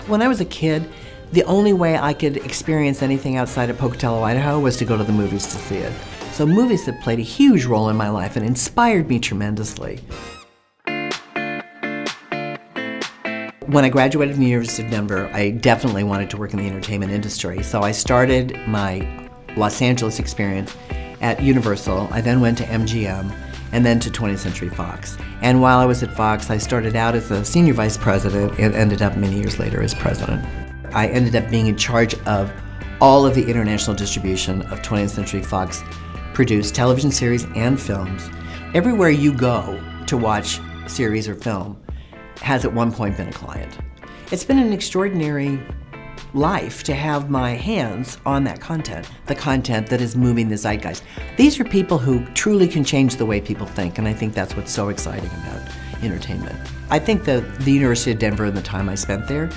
When I was a kid, the only way I could experience anything outside of Pocatello, Idaho was to go to the movies to see it. So movies have played a huge role in my life and inspired me tremendously. When I graduated from the University of Denver, I definitely wanted to work in the entertainment industry. So I started my Los Angeles experience at Universal. I then went to MGM and then to 20th Century Fox. And while I was at Fox, I started out as a senior vice president and ended up many years later as president. I ended up being in charge of all of the international distribution of 20th Century Fox produced television series and films. Everywhere you go to watch series or film has at one point been a client. It's been an extraordinary life to have my hands on that content, the content that is moving the zeitgeist. These are people who truly can change the way people think, and I think that's what's so exciting about entertainment. I think that the University of Denver and the time I spent there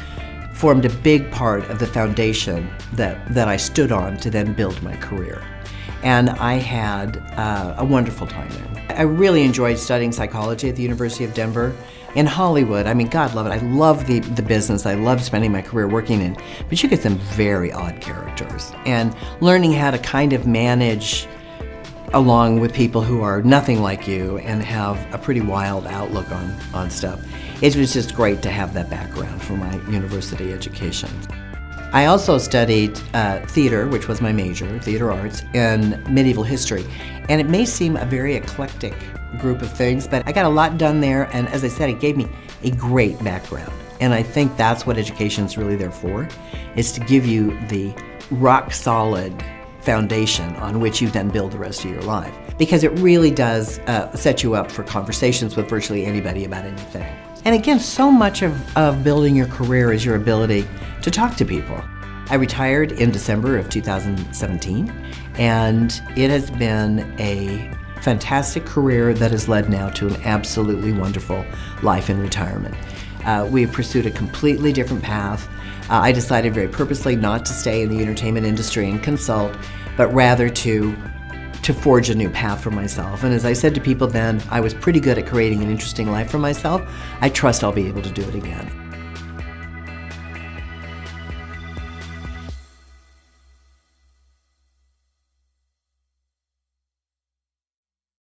formed a big part of the foundation that I stood on to then build my career. And I had a wonderful time there. I really enjoyed studying psychology at the University of Denver. In Hollywood, I mean, God love it. I love the business. I love spending my career working in, but you get some very odd characters. And learning how to kind of manage along with people who are nothing like you and have a pretty wild outlook on stuff. It was just great to have that background for my university education. I also studied theater, which was my major, theater arts, and medieval history. And it may seem a very eclectic group of things, but I got a lot done there, and as I said, it gave me a great background. And I think that's what education is really there for, is to give you the rock solid foundation on which you then build the rest of your life. Because it really does set you up for conversations with virtually anybody about anything. And again, so much of building your career is your ability to talk to people. I retired in December of 2017, and it has been a fantastic career that has led now to an absolutely wonderful life in retirement. We pursued a completely different path. I decided very purposely not to stay in the entertainment industry and consult, but rather to forge a new path for myself. And as I said to people then, I was pretty good at creating an interesting life for myself. I trust I'll be able to do it again.